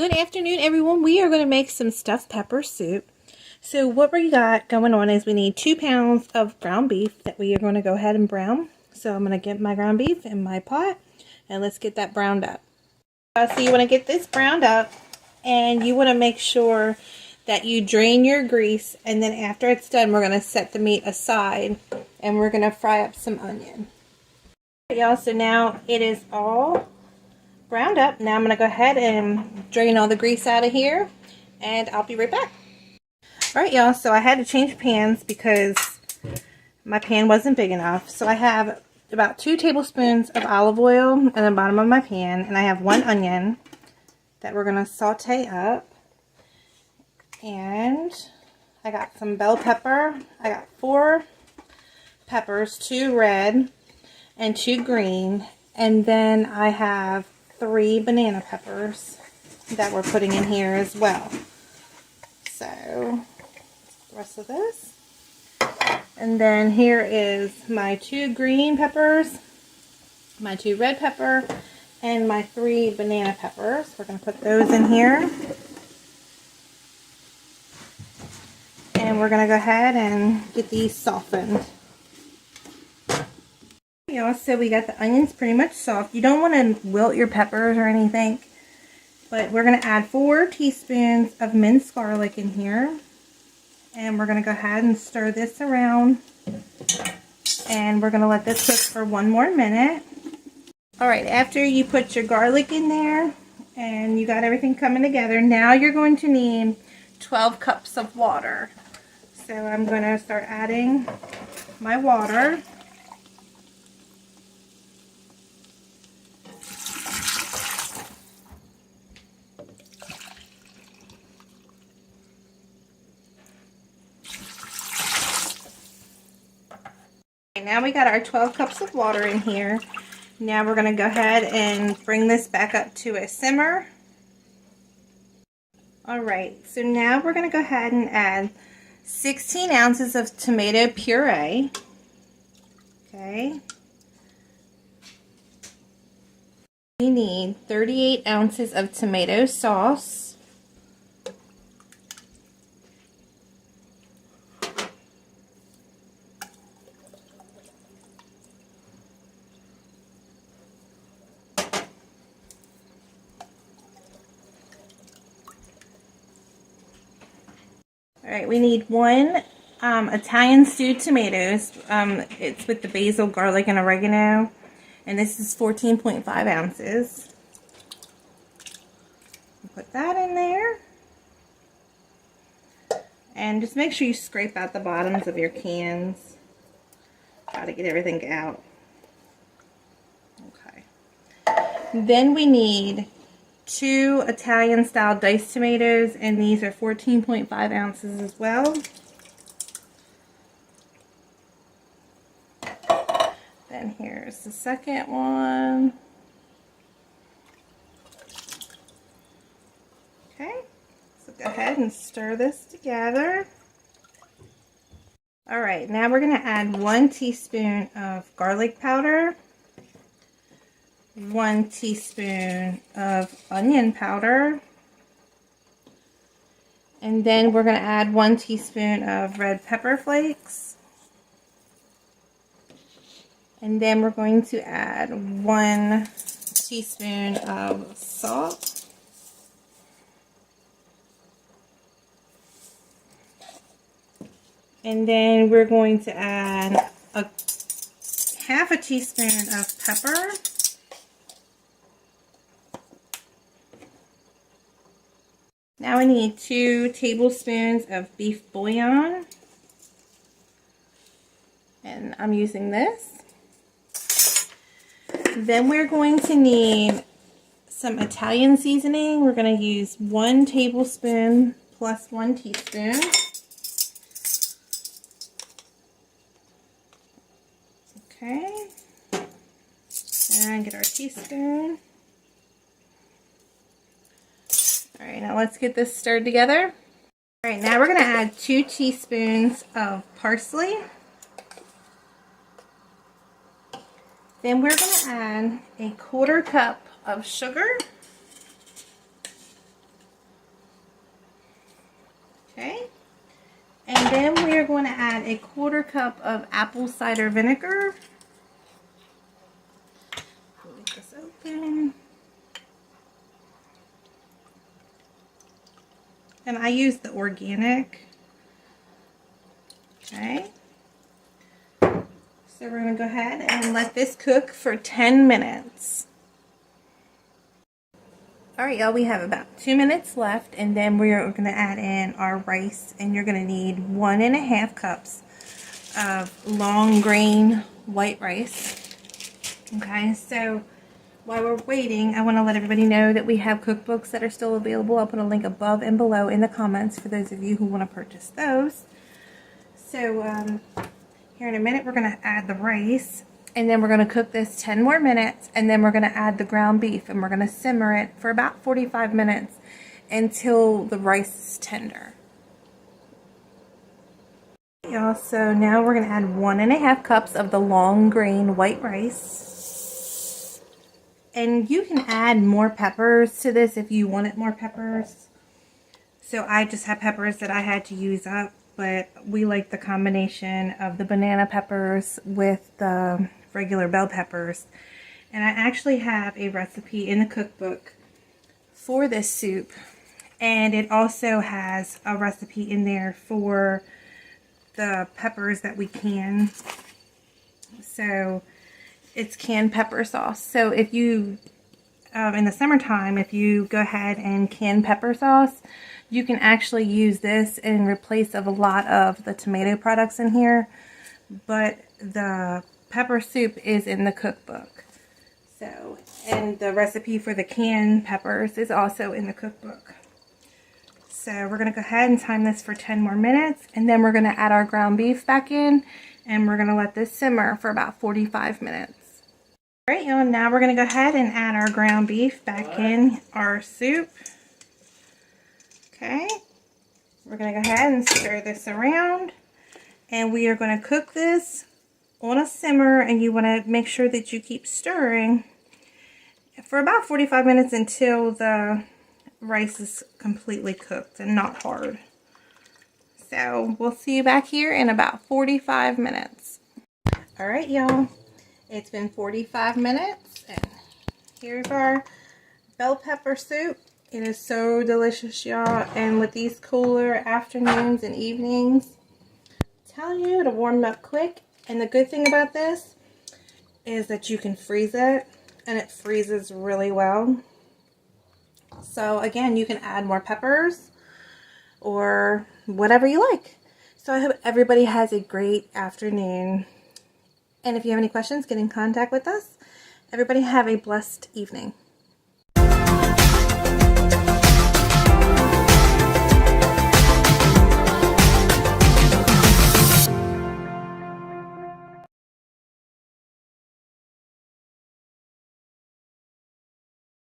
Good afternoon, everyone. We are going to make some stuffed pepper soup. So what we got going on is we need 2 pounds of ground beef that we are going to go ahead and brown. So I'm going to get my ground beef in my pot and let's get that browned up. So you want to get this browned up and you want to make sure that you drain your grease, and then after it's done we're going to set the meat aside and we're going to fry up some onion. Y'all, so now it is all browned up. Now I'm going to go ahead and drain all the grease out of here and I'll be right back. Alright y'all, so I had to change pans because my pan wasn't big enough. So I have about 2 tablespoons of olive oil at the bottom of my pan, and I have 1 onion that we're going to saute up. And I got some bell pepper. I got 4 peppers, 2 red and 2 green. And then I have 3 banana peppers that we're putting in here as well. So the rest of this. And then here is my 2 green peppers, my 2 red pepper, and my 3 banana peppers. We're going to put those in here. And we're going to go ahead and get these softened. So we got the onions pretty much soft. You don't want to wilt your peppers or anything, but we're going to add 4 teaspoons of minced garlic in here, and we're going to go ahead and stir this around, and we're going to let this cook for 1 more minute. Alright, after you put your garlic in there and you got everything coming together, now you're going to need 12 cups of water. So I'm going to start adding my water. Now we got our 12 cups of water in here. Now we're going to go ahead and bring this back up to a simmer. Alright, so now we're going to go ahead and add 16 ounces of tomato puree. Okay. We need 38 ounces of tomato sauce. Alright, we need 1 Italian stewed tomatoes. It's with the basil, garlic, and oregano. And this is 14.5 ounces. Put that in there. And just make sure you scrape out the bottoms of your cans. Try to get everything out. Okay. Then we need 2 Italian style diced tomatoes, and these are 14.5 ounces as well. Then here's the second one. Okay, so go ahead and stir this together. Alright, now we're going to add 1 teaspoon of garlic powder, 1 teaspoon of onion powder, and then we're going to add 1 teaspoon of red pepper flakes, and then we're going to add 1 teaspoon of salt, and then we're going to add half a teaspoon of pepper. Now we need 2 tablespoons of beef bouillon, and I'm using this. Then we're going to need some Italian seasoning. We're going to use 1 tablespoon plus 1 teaspoon. Okay, and get our teaspoon. Alright, now let's get this stirred together. Alright, now we're going to add 2 teaspoons of parsley. Then we're going to add a 1/4 cup of sugar. And then we are going to add a 1/4 cup of apple cider vinegar. Leave this open. And I use the organic. Okay. So we're going to go ahead and let this cook for 10 minutes. Alright y'all, we have about 2 minutes left, and then we're going to add in our rice, and you're going to need 1½ cups of long grain white rice. Okay, so while we're waiting, I want to let everybody know that we have cookbooks that are still available. I'll put a link above and below in the comments for those of you who want to purchase those. So here in a minute we're going to add the rice, and then we're going to cook this 10 more minutes, and then we're going to add the ground beef, and we're going to simmer it for about 45 minutes until the rice is tender. Y'all, so now we're going to add 1½ cups of the long grain white rice. And you can add more peppers to this if you wanted more peppers. So I just have peppers that I had to use up, but we like the combination of the banana peppers with the regular bell peppers. And I actually have a recipe in the cookbook for this soup, and it also has a recipe in there for the peppers that we can. So it's canned pepper sauce. So if you in the summertime, if you go ahead and can pepper sauce, you can actually use this in replace of a lot of the tomato products in here. But the pepper soup is in the cookbook. So, and the recipe for the canned peppers is also in the cookbook. So we're going to go ahead and time this for 10 more minutes, and then we're going to add our ground beef back in, and we're going to let this simmer for about 45 minutes. Alright y'all, now we're going to go ahead and add our ground beef back in our soup. Okay, we're going to go ahead and stir this around, and we are going to cook this on a simmer, and you want to make sure that you keep stirring for about 45 minutes until the rice is completely cooked and not hard. So we'll see you back here in about 45 minutes. Alright y'all, it's been 45 minutes, and here's our bell pepper soup. It is so delicious, y'all, and with these cooler afternoons and evenings, I'm telling you, it'll warm up quick. And the good thing about this is that you can freeze it, and it freezes really well. So again, you can add more peppers or whatever you like. So I hope everybody has a great afternoon. And if you have any questions, get in contact with us. Everybody have a blessed evening.